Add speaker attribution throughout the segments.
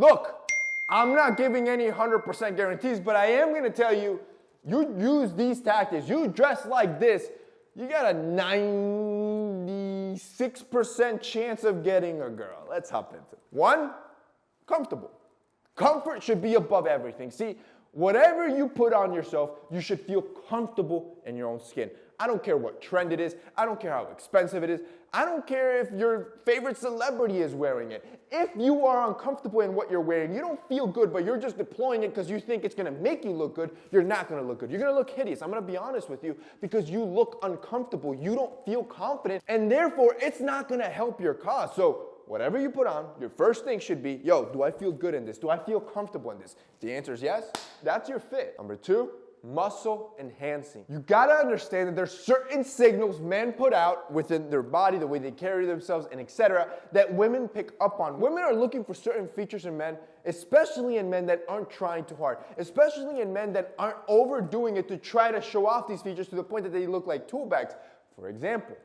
Speaker 1: Look, I'm not giving any 100% guarantees, but I am going to tell you, you use these tactics, you dress like this, you got a 96% chance of getting a girl. Let's hop into it. 1, comfortable. Comfort should be above everything. See, whatever you put on yourself, you should feel comfortable in your own skin. I don't care what trend it is. I don't care how expensive it is. I don't care if your favorite celebrity is wearing it. If you are uncomfortable in what you're wearing, you don't feel good, but you're just deploying it because you think it's going to make you look good, you're not going to look good. You're going to look hideous. I'm going to be honest with you, because you look uncomfortable. You don't feel confident, and therefore, it's not going to help your cause. So whatever you put on, your first thing should be, yo, do I feel good in this? Do I feel comfortable in this? If the answer is yes, that's your fit. Number 2, muscle enhancing. You gotta understand that there's certain signals men put out within their body, the way they carry themselves, and etc., that women pick up on. Women are looking for certain features in men, especially in men that aren't trying too hard, especially in men that aren't overdoing it to try to show off these features to the point that they look like tool bags. For example,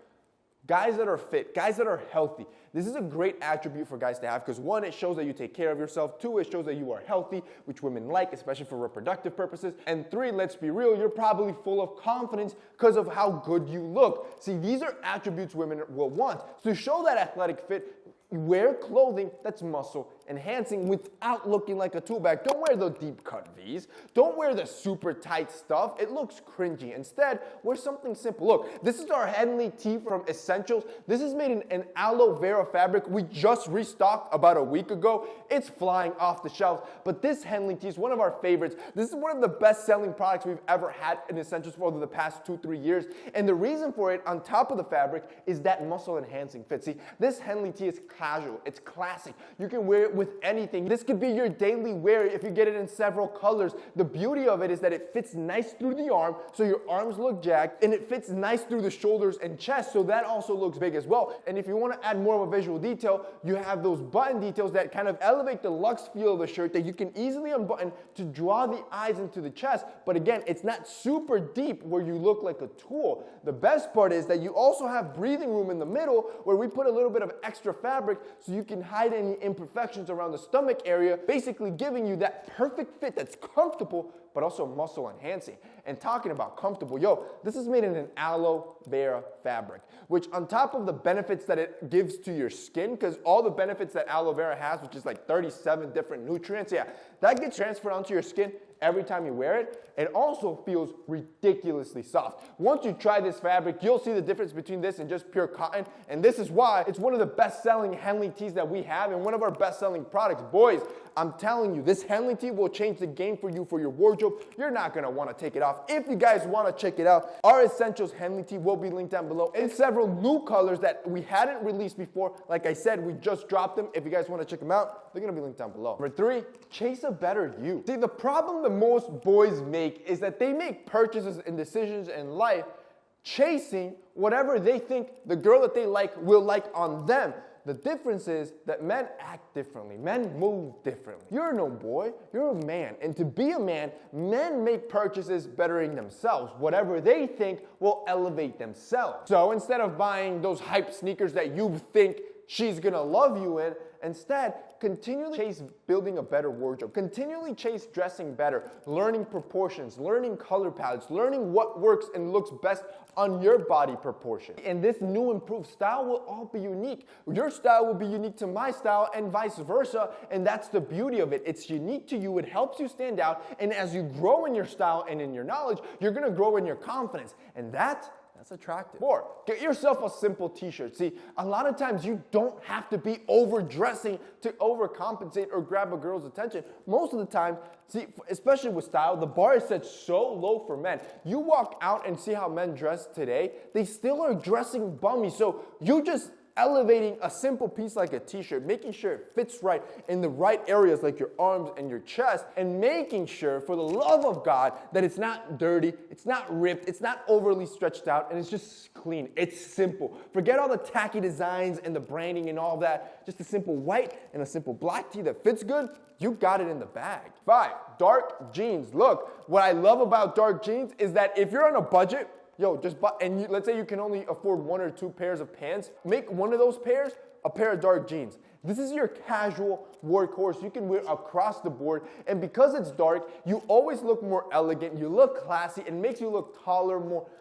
Speaker 1: guys that are fit, guys that are healthy. This is a great attribute for guys to have because 1, it shows that you take care of yourself. 2, it shows that you are healthy, which women like, especially for reproductive purposes. And 3, let's be real, you're probably full of confidence because of how good you look. See, these are attributes women will want. So to show that athletic fit, wear clothing that's muscle enhancing without looking like a tool bag. Don't wear the deep cut V's. Don't wear the super tight stuff. It looks cringy. Instead, wear something simple. Look, this is our Henley tee from Essentials. This is made in an aloe vera fabric. We just restocked about a week ago. It's flying off the shelves. But this Henley tee is one of our favorites. This is one of the best selling products we've ever had in Essentials for over the past 2-3 years. And the reason for it, on top of the fabric, is that muscle enhancing fit. See, this Henley tee is casual. It's classic. You can wear it with anything. This could be your daily wear if you get it in several colors. The beauty of it is that it fits nice through the arm, so your arms look jacked, and it fits nice through the shoulders and chest, so that also looks big as well. And if you want to add more of a visual detail, you have those button details that kind of elevate the luxe feel of the shirt that you can easily unbutton to draw the eyes into the chest. But again, it's not super deep where you look like a tool. The best part is that you also have breathing room in the middle where we put a little bit of extra fabric so you can hide any imperfections around the stomach area, basically giving you that perfect fit that's comfortable but also muscle enhancing. And talking about comfortable, yo, this is made in an aloe vera fabric, which on top of the benefits that it gives to your skin, because all the benefits that aloe vera has, which is like 37 different nutrients, yeah, that gets transferred onto your skin every time you wear it. It also feels ridiculously soft. Once you try this fabric, you'll see the difference between this and just pure cotton. And this is why it's one of the best-selling Henley tees that we have and one of our best-selling products. Boys, I'm telling you, this Henley tee will change the game for you for your wardrobe. You're not going to want to take it off. If you guys want to check it out, our Essentials Henley tee will be linked down below in several new colors that we hadn't released before. Like I said, we just dropped them. If you guys want to check them out, they're going to be linked down below. Number 3, chase a better you. See, the problem that most boys make is that they make purchases and decisions in life chasing whatever they think the girl that they like will like on them. The difference is that men act differently. Men move differently. You're no boy, you're a man. And to be a man, men make purchases bettering themselves. Whatever they think will elevate themselves. So instead of buying those hype sneakers that you think she's gonna love you in, instead, continually chase building a better wardrobe. Continually chase dressing better, learning proportions, learning color palettes, learning what works and looks best on your body proportion. And this new improved style will all be unique. Your style will be unique to my style and vice versa, and that's the beauty of it. It's unique to you, it helps you stand out, and as you grow in your style and in your knowledge, you're gonna grow in your confidence, and that's attractive. 4, get yourself a simple t-shirt. See, a lot of times you don't have to be overdressing to overcompensate or grab a girl's attention. Most of the time, see, especially with style, the bar is set so low for men. You walk out and see how men dress today, they still are dressing bummy. So you just elevating a simple piece like a t-shirt, making sure it fits right in the right areas like your arms and your chest, and making sure, for the love of God, that it's not dirty, it's not ripped, it's not overly stretched out, and it's just clean. It's simple. Forget all the tacky designs and the branding and all that. Just a simple white and a simple black tee that fits good, you got it in the bag. 5, dark jeans. Look, what I love about dark jeans is that if you're on a budget, yo, just buy, and let's say you can only afford 1 or 2 pairs of pants, make one of those pairs a pair of dark jeans. This is your casual workhorse you can wear across the board, and because it's dark, you always look more elegant, you look classy, it makes you look taller,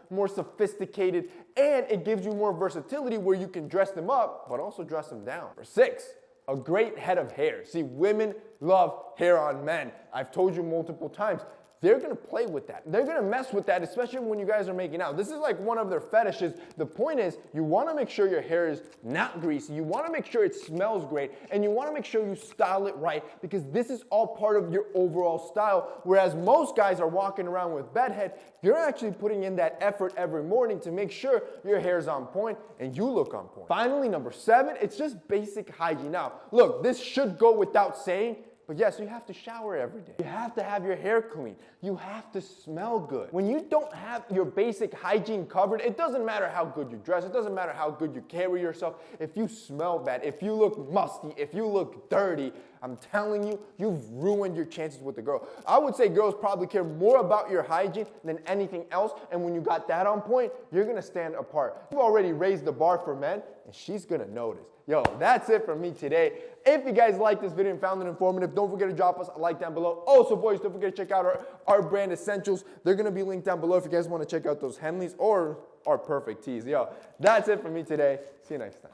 Speaker 1: more sophisticated, and it gives you more versatility where you can dress them up, but also dress them down. Number 6, a great head of hair. See, women love hair on men. I've told you multiple times. They're gonna play with that. They're gonna mess with that, especially when you guys are making out. This is like one of their fetishes. The point is, you wanna make sure your hair is not greasy. You wanna make sure it smells great. And you wanna make sure you style it right, because this is all part of your overall style. Whereas most guys are walking around with bedhead, you're actually putting in that effort every morning to make sure your hair's on point and you look on point. Finally, number 7, it's just basic hygiene. Now, look, this should go without saying, but yes, you have to shower every day. You have to have your hair clean. You have to smell good. When you don't have your basic hygiene covered, it doesn't matter how good you dress. It doesn't matter how good you carry yourself. If you smell bad, if you look musty, if you look dirty, I'm telling you, you've ruined your chances with the girl. I would say girls probably care more about your hygiene than anything else. And when you got that on point, you're gonna stand apart. You've already raised the bar for men, and she's gonna notice. Yo, that's it from me today. If you guys liked this video and found it informative, don't forget to drop us a like down below. Also, boys, don't forget to check out our brand essentials. They're going to be linked down below if you guys want to check out those Henleys or our perfect tees. Yo, that's it from me today. See you next time.